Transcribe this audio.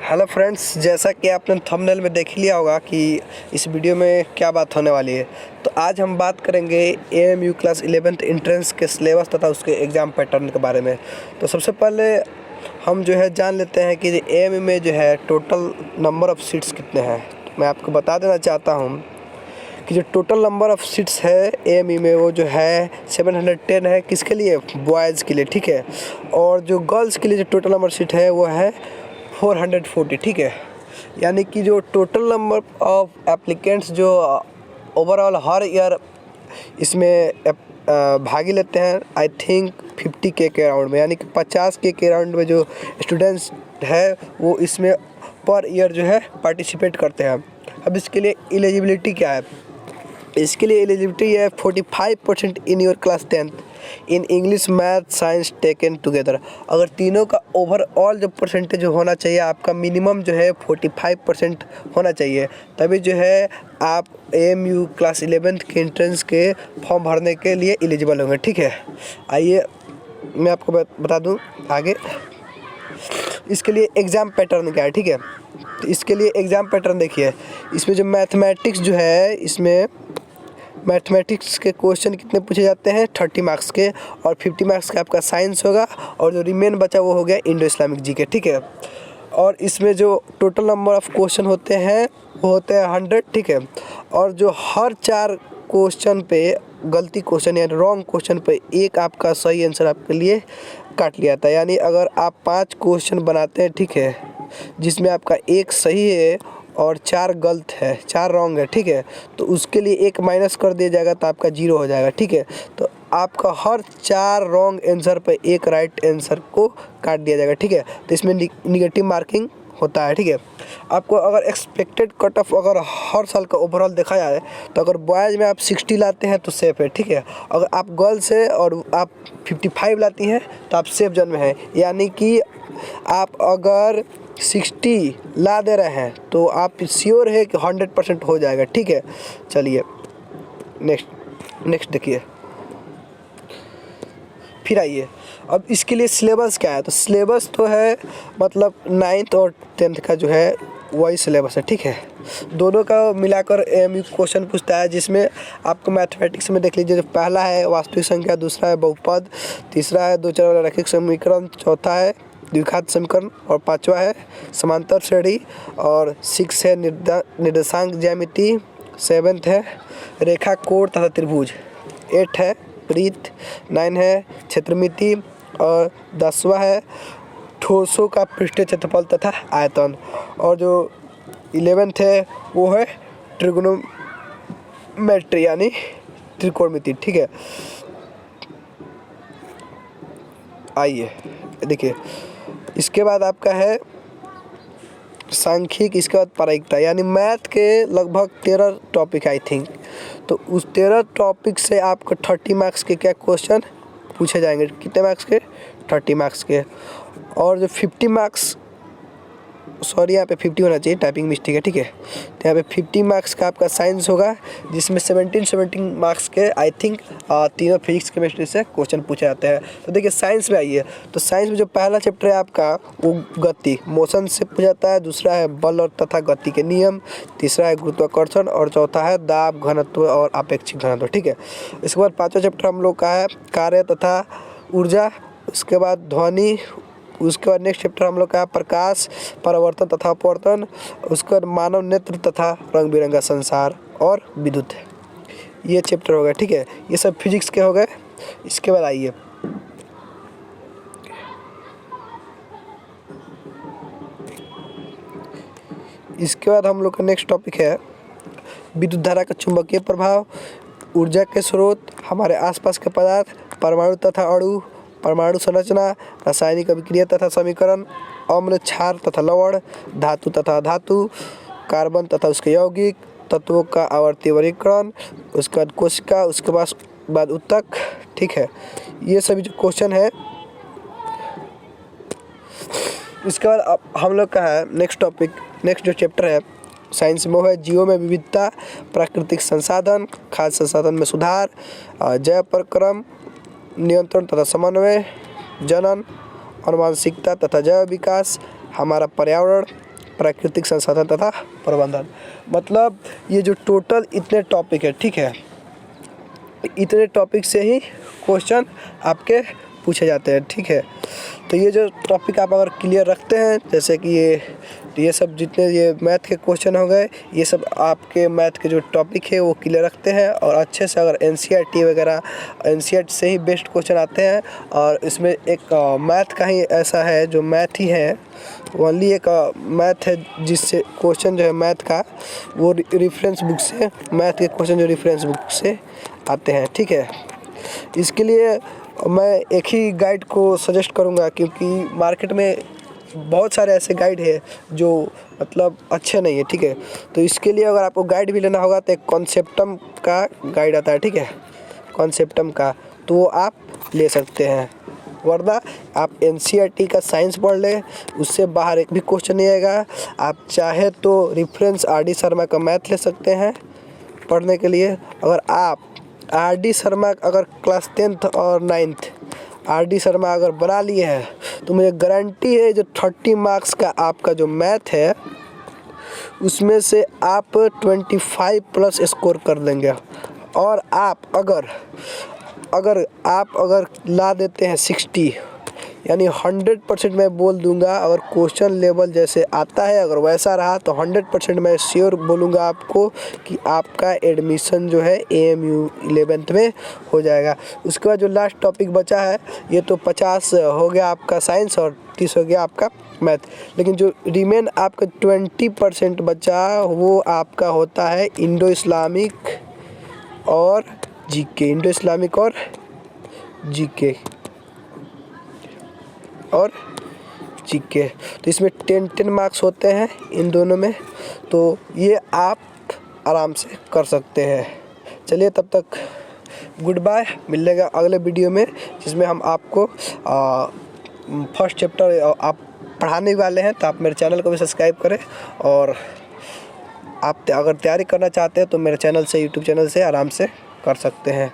Hello friends, जैसा कि आपने थंबनेल में देख लिया होगा कि इस वीडियो में क्या बात होने वाली है। तो आज हम बात करेंगे एएमयू क्लास 11th एंट्रेंस के सिलेबस तथा उसके एग्ज़ाम पैटर्न के बारे में। तो सबसे पहले हम जो है जान लेते हैं कि एएमयू में जो है टोटल नंबर ऑफ़ सीट्स कितने हैं। तो मैं आपको बता देना चाहता हूँ कि जो टोटल नंबर ऑफ़ सीट्स है एएमयू में वो जो है 710 है। किसके लिए? बॉयज़ के लिए, ठीक है। और जो गर्ल्स के लिए जो टोटल नंबर सीट है वो है 440, ठीक है। यानी कि जो टोटल नंबर ऑफ एप्लीकेंट्स जो ओवरऑल हर ईयर इसमें भागी लेते हैं, आई थिंक 50K के अराउंड में, यानी कि 50K के अराउंड में जो स्टूडेंट्स है वो इसमें पर ईयर जो है पार्टिसिपेट करते हैं। अब इसके लिए एलिजिबिलिटी क्या है? इसके लिए एलिजिबिलिटी है 45% in your class 10th in English, math, science taken together. अगर तीनों का ओवरऑल जो परसेंटेज होना चाहिए आपका मिनिमम जो है 45% होना चाहिए, तभी जो है आप एएमयू क्लास 11th के एंट्रेंस के फॉर्म भरने के लिए एलिजिबल होंगे, ठीक है। आइए मैं आपको बता दूं आगे इसके लिए एग्ज़ाम पैटर्न क्या है, ठीक है। तो इसके लिए एग्ज़ाम पैटर्न देखिए, इसमें जो मैथमेटिक्स जो है, इसमें मैथमेटिक्स के क्वेश्चन कितने पूछे जाते हैं? 30 मार्क्स के, और 50 मार्क्स का आपका साइंस होगा, और जो रिमेन बचा वो हो गया इंडो इस्लामिक जीके, ठीक है। और इसमें जो टोटल नंबर ऑफ़ क्वेश्चन होते हैं वो होते हैं 100, ठीक है। और जो हर 4 क्वेश्चन पे गलती क्वेश्चन या रॉन्ग क्वेश्चन पे एक आपका सही आंसर आपके लिए काट लिया था। यानी अगर आप 5 क्वेश्चन बनाते हैं, ठीक है, जिसमें आपका एक सही है और 4 गलत है, 4 रॉन्ग है, ठीक है, तो उसके लिए एक माइनस कर दिया जाएगा तो आपका 0 हो जाएगा, ठीक है। तो आपका हर 4 रॉन्ग आंसर पे एक राइट आंसर को काट दिया जाएगा, ठीक है। तो इसमें निगेटिव मार्किंग होता है, ठीक है। आपको अगर एक्सपेक्टेड कट ऑफ अगर हर साल का ओवरऑल देखा जाए तो अगर बॉयज़ में आप 60 लाते हैं तो सेफ़ है, ठीक है। अगर आप गर्ल्स है और आप 55 लाती हैं तो आप सेफ जोन में हैं। यानी कि आप अगर 60 ला दे रहे हैं तो आप श्योर है कि 100% हो जाएगा, ठीक है। चलिए नेक्स्ट देखिए, फिर आइए अब इसके लिए सिलेबस क्या है। तो सिलेबस तो है मतलब 9th और 10th का जो है वही सिलेबस है, ठीक है। दोनों का मिलाकर एएमयू क्वेश्चन पूछता है, जिसमें आपको मैथमेटिक्स में देख लीजिए, जो पहला है वास्तविक संख्या, दूसरा है बहुपद, तीसरा है दो चर वाला रैखिक समीकरण, चौथा है द्विघात समीकरण, और 5वां है समांतर श्रेणी, और 6 है निर्देशांक ज्यामिति, 7th है रेखा कोण तथा त्रिभुज, 8 है वृत्त, 9 है क्षेत्रमिति, और 10वां है ठोसों का पृष्ठीय क्षेत्रफल तथा आयतन, और जो 11th है वो है ट्रिगोनोमेट्री यानी त्रिकोणमिति, ठीक है। आइए देखिए, इसके बाद आपका है सांख्यिक, इसके बाद प्रायिकता, यानी मैथ के लगभग 13 टॉपिक आई थिंक। तो उस 13 टॉपिक से आपको 30 मार्क्स के क्या क्वेश्चन पूछे जाएंगे? कितने मार्क्स के? 30 मार्क्स के। और जो 50 मार्क्स, सॉरी यहाँ पे 50 होना चाहिए, टाइपिंग मिस्टेक है, ठीक है। तो यहाँ पे 50 मार्क्स का आपका साइंस होगा, जिसमें 17 मार्क्स के आई थिंक तीनों फिजिक्स केमिस्ट्री से क्वेश्चन पूछे जाते हैं। तो देखिए साइंस में आइए, तो साइंस में जो पहला चैप्टर है आपका वो गति मोशन से पूछा जाता है, दूसरा है बल और तथा गति के नियम, तीसरा है गुरुत्वाकर्षण, और चौथा है दाब, घनत्व और आपेक्षिक घनत्व, ठीक है। इसके बाद 5वां चैप्टर हम लोग का है कार्य तथा ऊर्जा, उसके बाद ध्वनि, उसके बाद नेक्स्ट चैप्टर हम लोग का प्रकाश, परावर्तन तथा अपवर्तन, उसके बाद मानव नेत्र तथा रंग बिरंगा संसार और विद्युत, ये चैप्टर हो गए, ठीक है। ये सब फिजिक्स के हो गए। इसके बाद आइए इसके बाद हम लोग का नेक्स्ट टॉपिक है विद्युत धारा का चुंबकीय प्रभाव, ऊर्जा के स्रोत, हमारे आसपास के पदार्थ, परमाणु तथा अणु, परमाणु संरचना, रासायनिक अभिक्रिया तथा समीकरण, अम्ल, क्षार तथा लवण, धातु तथा धातु, कार्बन तथा उसके यौगिक, तत्वों का आवर्तीय वर्गीकरण, उसके बाद कोशिका, उसके बाद ऊतक, ठीक है। ये सभी जो क्वेश्चन है। इसके बाद अब हम लोग का है नेक्स्ट टॉपिक, नेक्स्ट जो चैप्टर है साइंस में वो है जीवों में विविधता, प्राकृतिक संसाधन, खाद्य संसाधन में सुधार, जैव प्रक्रम, नियंत्रण तथा समन्वय, जनन, अनुवांशिकता तथा जैव विकास, हमारा पर्यावरण, प्राकृतिक संसाधन तथा प्रबंधन। मतलब ये जो टोटल इतने टॉपिक है, ठीक है, इतने टॉपिक से ही क्वेश्चन आपके पूछे जाते हैं, ठीक है। तो ये जो टॉपिक आप अगर क्लियर रखते हैं, जैसे कि ये सब जितने ये मैथ के क्वेश्चन हो गए, ये सब आपके मैथ के जो टॉपिक है वो क्लियर रखते हैं, और अच्छे से अगर एनसीईआरटी वगैरह, एनसीईआरटी से ही बेस्ट क्वेश्चन आते हैं। और इसमें एक मैथ का ही ऐसा है, जो मैथ ही है, ओनली एक मैथ है जिससे क्वेश्चन जो है मैथ का वो रेफरेंस बुक से, मैथ के क्वेश्चन जो रेफरेंस बुक से आते हैं, ठीक है। इसके लिए मैं एक ही गाइड को सजेस्ट करूंगा, क्योंकि मार्केट में बहुत सारे ऐसे गाइड है जो मतलब अच्छे नहीं है, ठीक है। तो इसके लिए अगर आपको गाइड भी लेना होगा तो एक कॉन्सेप्टम का गाइड आता है, ठीक है, कॉन्सेप्टम का, तो वो आप ले सकते हैं। वरना आप एनसीईआरटी का साइंस पढ़ लें, उससे बाहर एक भी क्वेश्चन नहीं आएगा। आप चाहे तो रेफरेंस आर.डी. शर्मा का मैथ ले सकते हैं पढ़ने के लिए। अगर आप आर.डी. शर्मा अगर क्लास 10th और 9th आर.डी. शर्मा अगर बना लिए हैं तो मुझे गारंटी है जो 30 मार्क्स का आपका जो मैथ है उसमें से आप 25 प्लस स्कोर कर लेंगे। और आप अगर ला देते हैं 60, यानी 100% मैं बोल दूंगा, अगर क्वेश्चन लेवल जैसे आता है अगर वैसा रहा तो 100% मैं श्योर बोलूँगा आपको कि आपका एडमिशन जो है AMU 11th में हो जाएगा। उसके बाद जो लास्ट टॉपिक बचा है, ये तो 50 हो गया आपका साइंस और 30 हो गया आपका मैथ, लेकिन जो रिमेन आपका 20% बचा वो आपका होता है इंडो इस्लामिक और जीके, इंडो इस्लामिक और जीके और जीके। तो इसमें 10 मार्क्स होते हैं इन दोनों में, तो ये आप आराम से कर सकते हैं। चलिए तब तक गुड बाय, मिलेगा अगले वीडियो में, जिसमें हम आपको फर्स्ट चैप्टर आप पढ़ाने वाले हैं। तो आप मेरे चैनल को भी सब्सक्राइब करें, और आप अगर तैयारी करना चाहते हैं तो मेरे चैनल से, यूट्यूब चैनल से आराम से कर सकते हैं।